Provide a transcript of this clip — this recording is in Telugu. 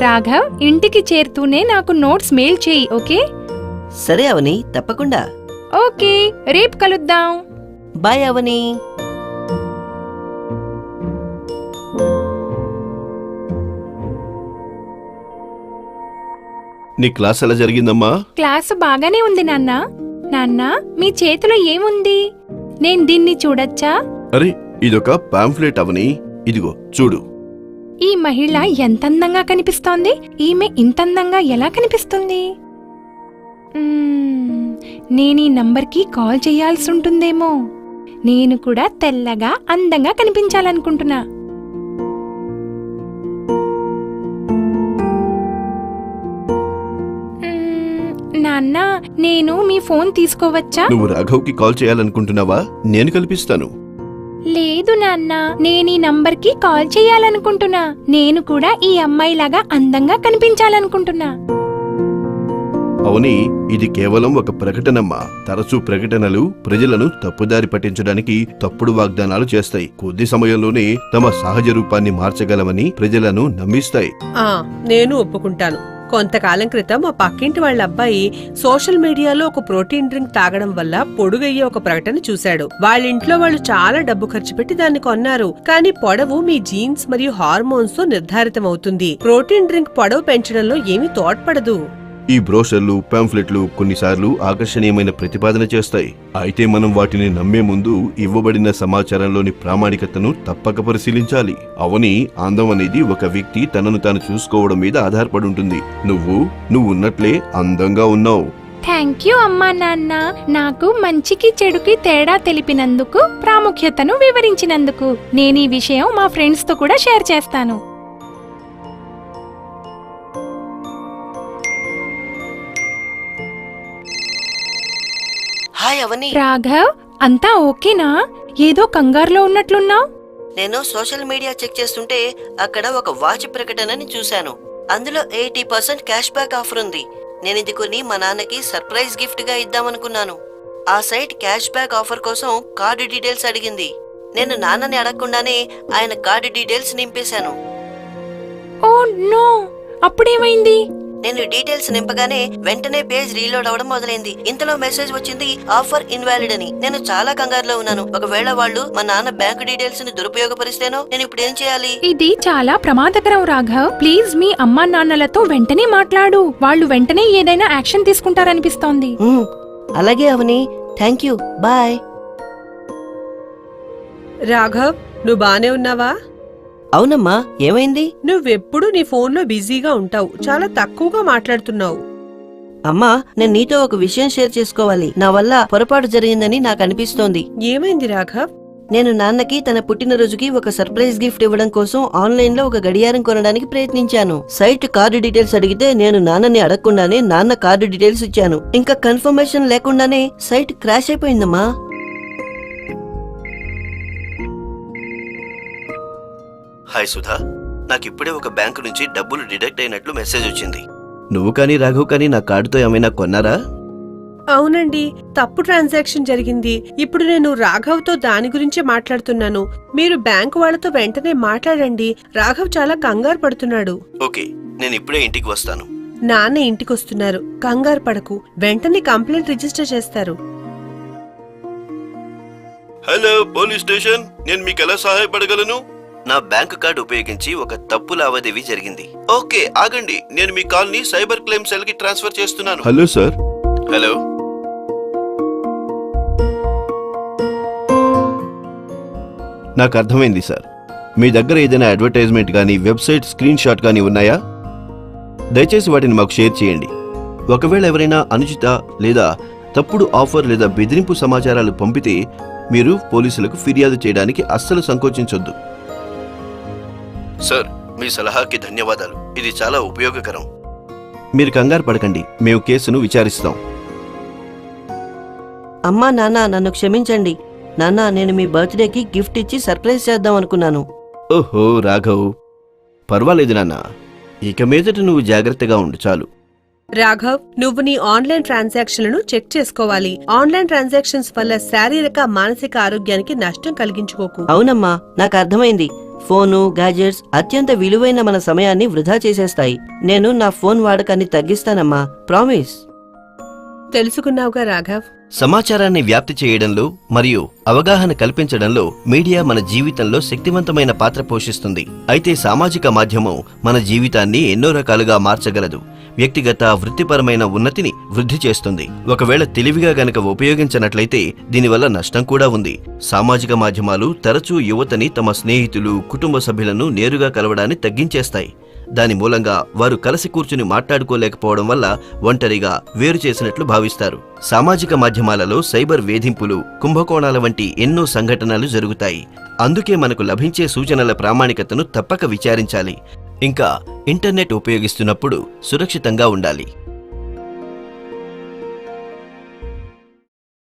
రాఘవ్, ఇంటికి చేరుతూనే నాకు నోట్స్ మెయిల్ చేయి, ఓకే? సరే అవని, తప్పకుండా. ఓకే, రేపు కలుద్దాం. బాయ్ అవని. నీ క్లాస్ ఎలా జరిగిందమ్మా? క్లాసు బాగానే ఉంది నాన్న. నాన్న, మీ చేతిలో ఏముంది? నేను దీన్ని చూడొచ్చా? అరే, ఇదొక పాంఫ్లెట్ అవని. ఇదిగో చూడు. ఈ మహిళ ఎంత అందంగా కనిపిస్తోంది. ఈమె ఇంత అందంగా ఎలా కనిపిస్తుంది? నేనీ నంబర్కి కాల్ చేయాల్సి ఉంటుందేమో. నేను కూడా తెల్లగా అందంగా కనిపించాలనుకుంటున్నా. నాన్న, నేను మీ ఫోన్ తీసుకోవచ్చా? నువ్వు రాఘవ్కి కాల్ చేయాలనుకుంటున్నావా? నేను కల్పిస్తాను. లేదు నాన్న, నేనీ నంబర్కి కాల్ చేయాలనుకుంటున్నా. నేను కూడా ఈ అమ్మాయిలాగా అందంగా కనిపించాలనుకుంటున్నా. అవుని, ఇది కేవలం ఒక ప్రకటనమ్మా. తరచూ ప్రకటనలు ప్రజలను తప్పుదారి పట్టించడానికి తప్పుడు వాగ్దానాలు చేస్తాయి. కొద్ది సమయంలోనే తమ సహజ రూపాన్ని మార్చగలమని ప్రజలను నమ్మిస్తాయి. నేను ఒప్పుకుంటాను. కొంతకాలం క్రితం మా పక్కింటి వాళ్ళ అబ్బాయి సోషల్ మీడియాలో ఒక ప్రోటీన్ డ్రింక్ తాగడం వల్ల పొడుగయ్యే ఒక ప్రకటన చూశాడు. వాళ్ళింట్లో వాళ్ళు చాలా డబ్బు ఖర్చు పెట్టి దాన్ని కొన్నారు. కానీ పొడవు మీ జీన్స్ మరియు హార్మోన్స్ తో నిర్ధారితమవుతుంది. ప్రోటీన్ డ్రింక్ పొడవు పెంచడంలో ఏమీ తోడ్పడదు. ఈ బ్రోషర్లు, పాంఫ్లెట్లు కొన్నిసార్లు ఆకర్షణీయమైన ప్రతిపాదన చేస్తాయి. అయితే మనం వాటిని నమ్మే ముందు ఇవ్వబడిన సమాచారంలోని ప్రామాణికతను తప్పక పరిశీలించాలి. అవని, అందం అనేది ఒక వ్యక్తి తనను తాను చూసుకోవడం మీద ఆధారపడి ఉంటుంది. నువ్వు ఉన్నట్లే అందంగా ఉన్నావు. థ్యాంక్ యూ అమ్మా నాన్న, నాకు మంచికి చెడుకి తేడా తెలిపినందుకు, ప్రాముఖ్యతను వివరించినందుకు. నేను ఈ విషయం మా ఫ్రెండ్స్ తో కూడా షేర్ చేస్తాను. హాయ్ అవని. రాఘవ్, అంతా ఓకేనా? ఏదో కంగారులో ఉన్నట్లున్నావు. నేను సోషల్ మీడియా చెక్ చేస్తుంటే అక్కడ ఒక వాచ్ ప్రకటనని చూశాను. అందులో 80% క్యాష్ బ్యాక్ ఆఫర్ ఉంది. నేను ఇది కొని మా నాన్నకి సర్ప్రైజ్ గిఫ్ట్ గా ఇద్దామనుకున్నాను. ఆ సైట్ క్యాష్ బ్యాక్ ఆఫర్ కోసం కార్డు డీటెయిల్స్ అడిగింది. నేను నాన్నని అడగకుండానే ఆయన కార్డు డీటెయిల్స్ నింపేశాను. ఓ నో, అప్పుడేమైంది? నేను డీటెయిల్స్ నింపగానే వెంటనే పేజ్ రీలోడ్ అవడం మొదలైంది. ఇంతలో మెసేజ్ వచ్చింది, ఆఫర్ ఇన్వాలిడ్ అని. నేను చాలా కంగారులో ఉన్నాను. ఒకవేళ వాళ్ళు మా నాన్న బ్యాంకు డీటెయిల్స్ ని దురుపయోగపరిస్తేనో నేను ఇప్పుడు ఏం చేయాలి? ఇది చాలా ప్రమాదకరం రాఘవ్. ప్లీజ్ మీ అమ్మా నాన్నలతో వెంటనే మాట్లాడు. వాళ్ళు వెంటనే ఏదైనా యాక్షన్ తీసుకుంటారనిపిస్తోంది. అలాగే అవని, థ్యాంక్ యూ, బాయ్. రాఘవ్, నువ్వు బానే ఉన్నావా? అవునమ్మా, ఏమైంది? నువ్వెప్పుడు నీ ఫోన్లో బిజీగా ఉంటావు. చాలా తక్కువగా మాట్లాడుతున్నావు. అమ్మా, నేను నీతో ఒక విషయం షేర్ చేసుకోవాలి. నా వల్ల పొరపాటు జరిగిందని నాకు అనిపిస్తోంది. ఏమైంది రాఘవ్? నేను నాన్నకి తన పుట్టినరోజుకి ఒక సర్ప్రైజ్ గిఫ్ట్ ఇవ్వడం కోసం ఆన్లైన్ లో ఒక గడియారం కొనడానికి ప్రయత్నించాను. సైట్ కార్డు డీటెయిల్స్ అడిగితే నేను నాన్నని అడగకుండానే నాన్న కార్డు డీటెయిల్స్ ఇచ్చాను. ఇంకా కన్ఫర్మేషన్ లేకుండానే సైట్ క్రాష్ అయిపోయిందమ్మా. హాయ్ సుధా, నాకిప్పుడే ఒక బ్యాంకు నుంచి డబ్బులు డిడక్ట్ అయినట్లు మెసేజ్ వచ్చింది. నువ్వు కానీ రాఘవ్ కానీ నా కార్డుతో ఏమైనా కొన్నారా? అవునండి, తప్పు ట్రాన్సాక్షన్ జరిగింది. ఇప్పుడు నేను రాఘవ్తో దాని గురించే మాట్లాడుతున్నాను. మీరు బ్యాంకు వాళ్ళతో వెంటనే మాట్లాడండి. రాఘవ్ చాలా కంగారు పడుతున్నాడు. ఓకే, నేను ఇప్పుడే ఇంటికి వస్తాను. నాన్న ఇంటికొస్తున్నారు, కంగారు పడకు. వెంటనే కంప్లైంట్ రిజిస్టర్ చేస్తారు. హలో పోలీస్ స్టేషన్, నేను మీకు ఎలా సహాయపడగలను? నా బ్యాంకు కార్డు ఉపయోగించి ఒక తప్పు లావాదేవీ జరిగింది. ఓకే, ఆగండి, నేను మీ కాల్ ని సైబర్ క్లెయిమ్ సెల్ కి ట్రాన్స్ఫర్ చేస్తున్నాను. Hello sir. హలో, నాకు అర్థమైంది సార్. మీ దగ్గర ఏదైనా అడ్వర్టైజ్మెంట్ కానీ వెబ్సైట్ స్క్రీన్ షాట్ కానీ ఉన్నాయా? దయచేసి వాటిని మాకు షేర్ చేయండి. ఒకవేళ ఎవరైనా అనుచిత లేదా తప్పుడు ఆఫర్ లేదా బెదిరింపు సమాచారాలు పంపితే మీరు పోలీసులకు ఫిర్యాదు చేయడానికి అస్సలు సంకోచించొద్దు. సార్, మీ సలహాకి ధన్యవాదాలు. ఇది చాలా ఉపయోగకరం. మీరు కంగారు పడకండి, మేము కేసును విచారిస్తాం. అమ్మా నాన్న, నన్ను క్షమించండి. నాన్న, నేను మీ బర్త్డేకి గిఫ్ట్ ఇచ్చి సర్ప్రైజ్ చేద్దాం అనుకున్నాను. ఓహో రాఘవ్, పర్వాలేదు నాన్న. ఇక మీదట నువ్వు జాగ్రత్తగా ఉండు చాలు. రాఘవ్, నువ్వు నీ ఆన్లైన్ ట్రాన్సాక్షన్లను చెక్ చేసుకోవాలి. ఆన్లైన్ ట్రాన్సాక్షన్స్ వల్ల శారీరక మానసిక ఆరోగ్యానికి నష్టం కలిగించుకోకు. అవునమ్మా, నాకు అర్థమైంది. ఫోను గ్యాజెట్స్ అత్యంత విలువైన మన సమయాన్ని వృధా చేసేస్తాయి. నేను నా ఫోన్ వాడకాన్ని తగ్గిస్తానమ్మా, ప్రామిస్. తెలుసుకున్నావుగా రాఘవ్. సమాచారాన్ని వ్యాప్తి చేయడంలో మరియు అవగాహన కల్పించడంలో మీడియా మన జీవితంలో శక్తివంతమైన పాత్ర పోషిస్తుంది. అయితే సామాజిక మాధ్యమం మన జీవితాన్ని ఎన్నో రకాలుగా మార్చగలదు. వ్యక్తిగత వృత్తిపరమైన ఉన్నతిని వృద్ధి చేస్తుంది. ఒకవేళ తెలివిగా గనక ఉపయోగించనట్లయితే దీనివల్ల నష్టం కూడా ఉంది. సామాజిక మాధ్యమాలు తరచూ యువతని తమ స్నేహితులు, కుటుంబ సభ్యులను నేరుగా కలవడాన్ని తగ్గించేస్తాయి. దాని మూలంగా వారు కలిసి కూర్చుని మాట్లాడుకోలేకపోవడం వల్ల ఒంటరిగా వేరు చేసినట్లు భావిస్తారు. సామాజిక మాధ్యమాలలో సైబర్ వేధింపులు, కుంభకోణాల వంటి ఎన్నో సంఘటనలు జరుగుతాయి. అందుకే మనకు లభించే సూచనల ప్రామాణికతను తప్పక విచారించాలి. ఇంకా ఇంటర్నెట్ ఉపయోగిస్తున్నప్పుడు సురక్షితంగా ఉండాలి.